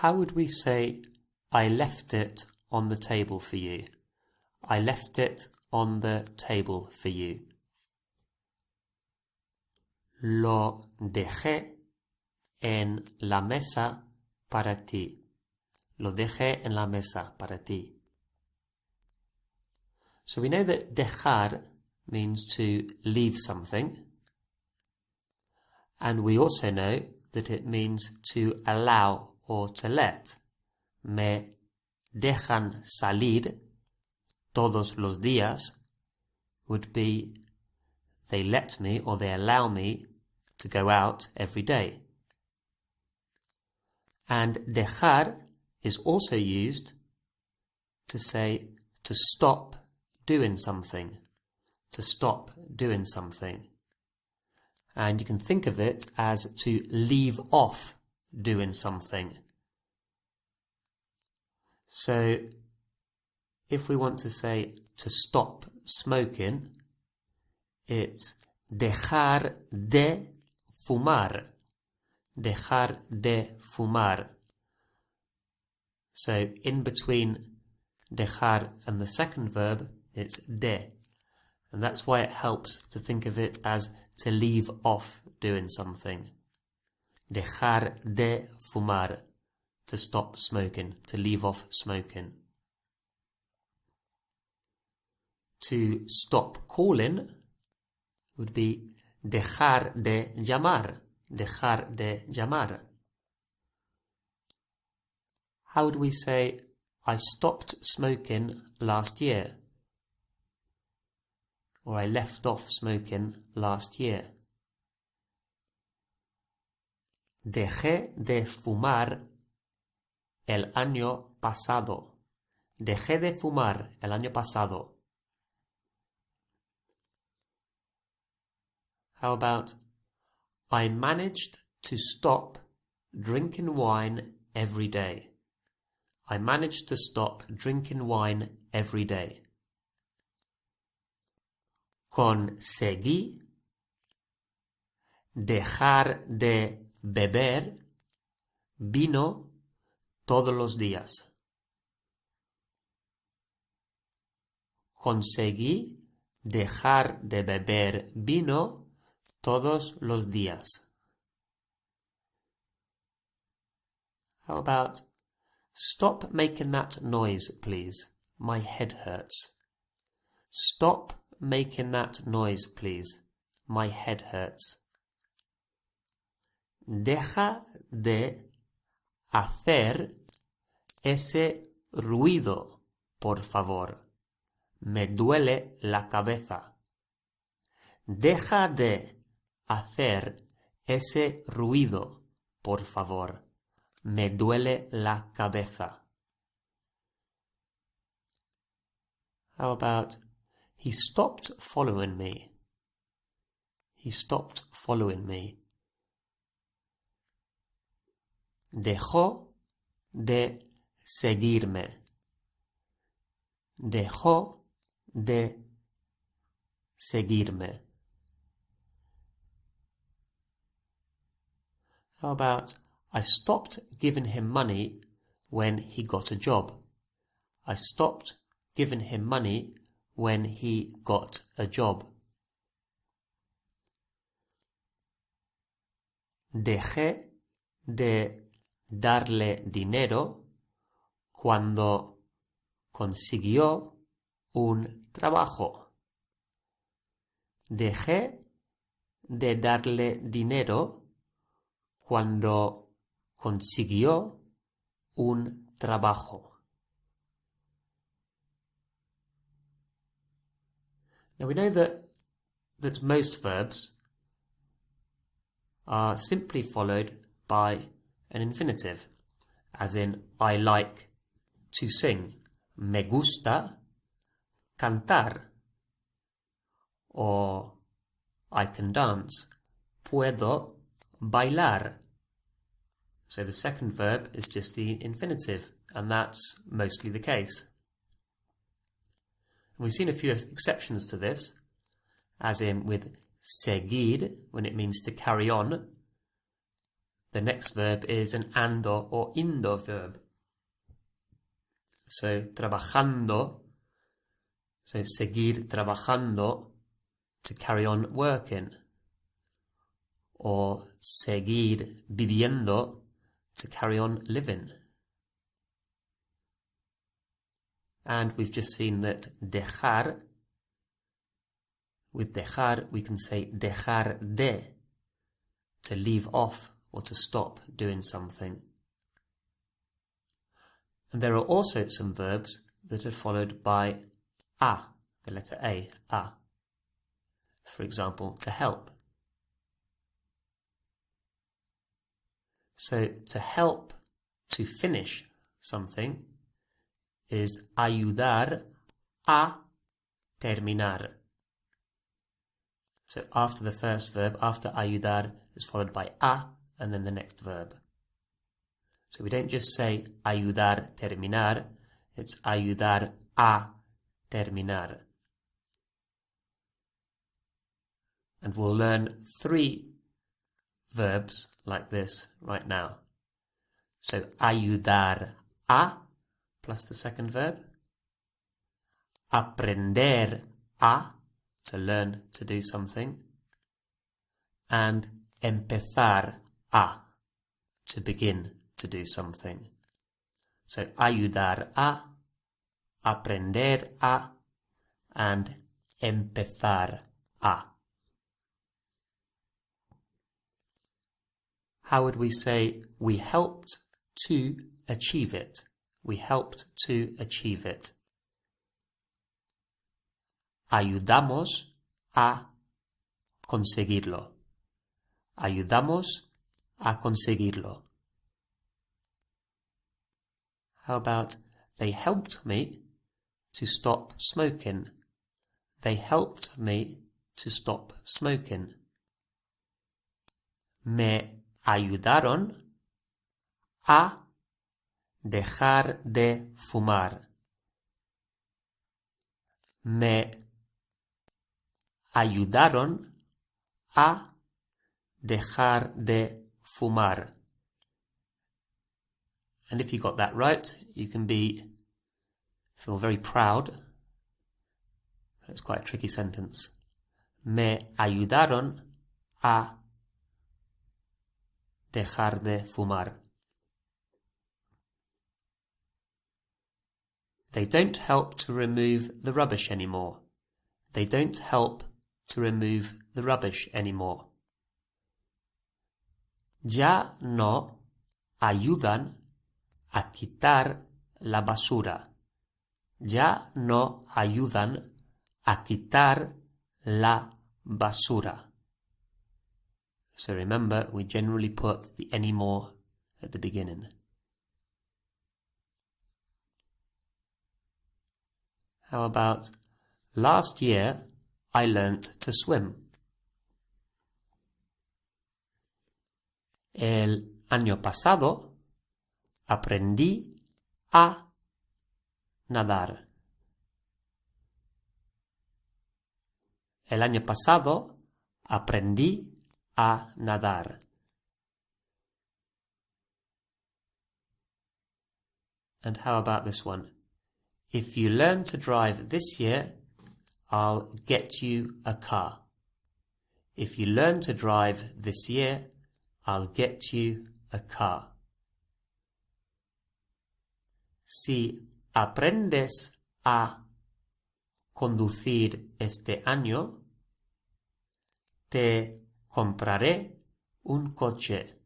How would we say, I left it on the table for you? I left it on the table for you. Lo dejé en la mesa para ti. Lo dejé en la mesa para ti. So we know that dejar means to leave something. And we also know that it means to allow or to let. Me dejan salir todos los días would be they let me or they allow me to go out every day. And dejar is also used to say to stop doing something. To stop doing something. And you can think of it as to leave off doing something. So, if we want to say to stop smoking, it's dejar de fumar. Dejar de fumar. So, in between dejar and the second verb, it's de. And that's why it helps to think of it as to leave off doing something. Dejar de fumar. To stop smoking, to leave off smoking. To stop calling would be dejar de llamar. Dejar de llamar. How would we say, I stopped smoking last year? Or I left off smoking last year. Dejé de fumar el año pasado. Dejé de fumar el año pasado. How about, I managed to stop drinking wine every day. I managed to stop drinking wine every day. Conseguí dejar de beber vino todos los días. Conseguí dejar de beber vino todos los días. How about, stop making that noise, please. My head hurts. Stop making that noise, please. My head hurts. Deja de hacer ese ruido, por favor. Me duele la cabeza. Deja de hacer ese ruido, por favor. Me duele la cabeza. How about, he stopped following me. He stopped following me. Dejó de seguirme. Dejó de seguirme. How about, I stopped giving him money when he got a job. I stopped giving him money when he got a job. Dejé de darle dinero cuando consiguió un trabajo. Dejé de darle dinero cuando consiguió un trabajo. Now we know that most verbs are simply followed by an infinitive, as in I like to sing, me gusta cantar, or I can dance, puedo bailar. So the second verb is just the infinitive, and that's mostly the case. And we've seen a few exceptions to this, as in with seguir, when it means to carry on. the next verb is an ando or indo verb. So trabajando, so seguir trabajando, to carry on working. Or seguir viviendo, to carry on living. And we've just seen that dejar, with dejar we can say dejar de, to leave off or to stop doing something. And there are also some verbs that are followed by a, the letter a. For example, to help. So to help to finish something is ayudar a terminar. So after the first verb, after ayudar, is followed by a and then the next verb. So we don't just say ayudar terminar, it's ayudar a terminar. And we'll learn 3 verbs like this right now. So ayudar a plus the second verb, aprender a, to learn to do something, and empezar a, to begin to do something. So ayudar a, aprender a, and empezar a. How would we say we helped to achieve it? We helped to achieve it. Ayudamos a conseguirlo. Ayudamos a conseguirlo. How about they helped me to stop smoking? They helped me to stop smoking. Me ayudaron a dejar de fumar. Me ayudaron a dejar de fumar. And if you got that right, you can feel very proud. That's quite a tricky sentence. Me ayudaron a dejar de fumar. They don't help to remove the rubbish anymore. They don't help to remove the rubbish anymore. Ya no ayudan a quitar la basura. Ya no ayudan a quitar la basura. So remember, we generally put the anymore at the beginning. How about, last year I learnt to swim. El año pasado aprendí a nadar. El año pasado aprendí a nadar. And how about this one? If you learn to drive this year, I'll get you a car. If you learn to drive this year, I'll get you a car. Si aprendes a conducir este año, te compraré un coche.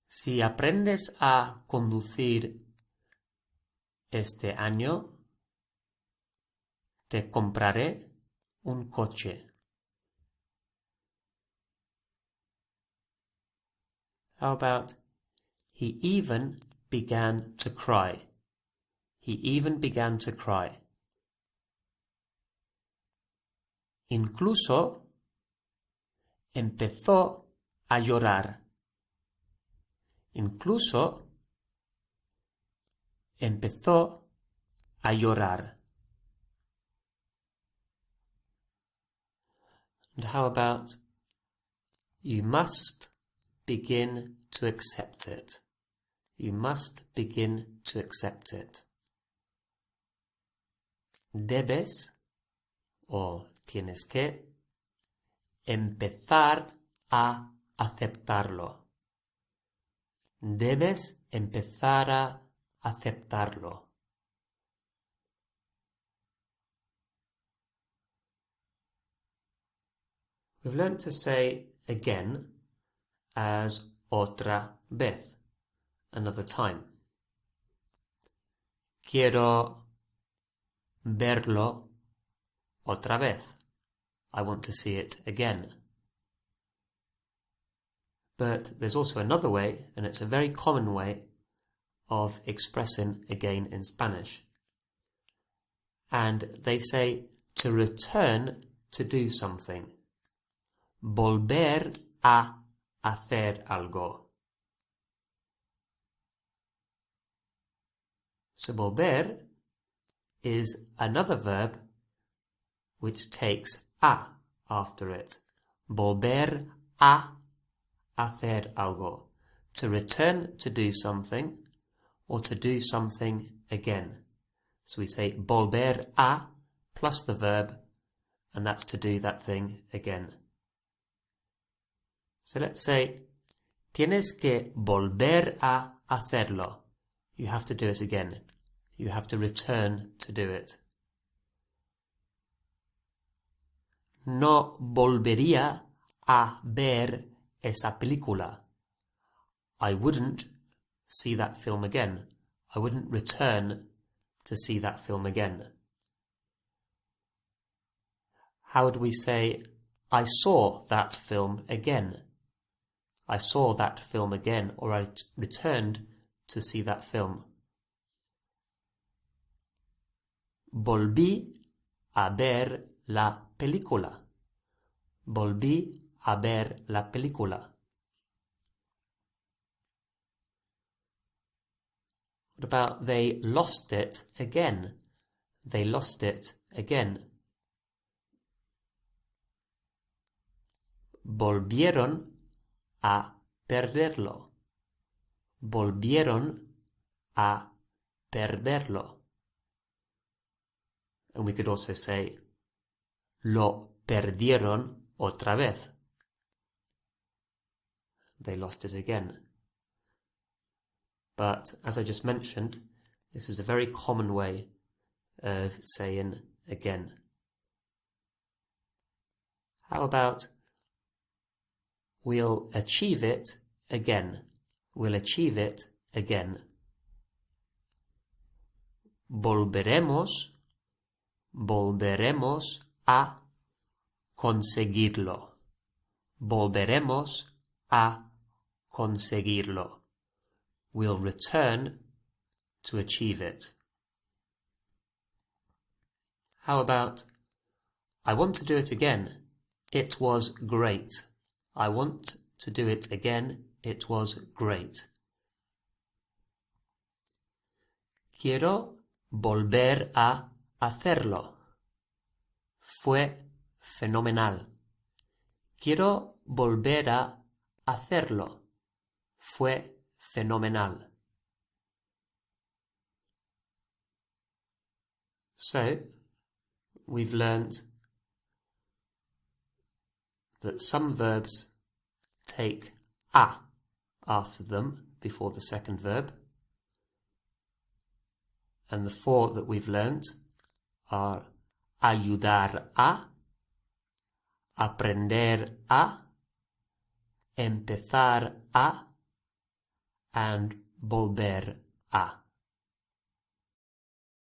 Si aprendes a conducir este año, te compraré un coche. How about, he even began to cry. He even began to cry. Incluso empezó a llorar. Incluso empezó a llorar. And how about, you must begin to accept it. You must begin to accept it. Debes, o tienes que, empezar a aceptarlo. Debes empezar a aceptarlo. We've learnt to say again as otra vez, another time. Quiero verlo otra vez. I want to see it again. But there's also another way, and it's a very common way, of expressing again in Spanish. And they say to return to do something. Volver a hacer algo. So volver is another verb which takes a after it. Volver a hacer algo. To return to do something or to do something again. So we say volver a plus the verb, and that's to do that thing again. So let's say, tienes que volver a hacerlo. You have to do it again. You have to return to do it. No volvería a ver esa película. I wouldn't see that film again. I wouldn't return to see that film again. How would we say, I saw that film again? I saw that film again, or I returned to see that film. Volví a ver la película. Volví a ver la película. What about they lost it again? They lost it again. Volvieron a perderlo. Volvieron a perderlo. And we could also say, lo perdieron otra vez. They lost it again. But, as I just mentioned, this is a very common way of saying again. How about, we'll achieve it again. We'll achieve it again. Volveremos a conseguirlo. Volveremos a conseguirlo. We'll return to achieve it. How about, I want to do it again. It was great. I want to do it again. It was great. Quiero volver a hacerlo. Fue fenomenal. Quiero volver a hacerlo. Fue fenomenal. So, we've learned that some verbs take a after them before the second verb, and the four that we've learned are ayudar a, aprender a, empezar a, and volver a.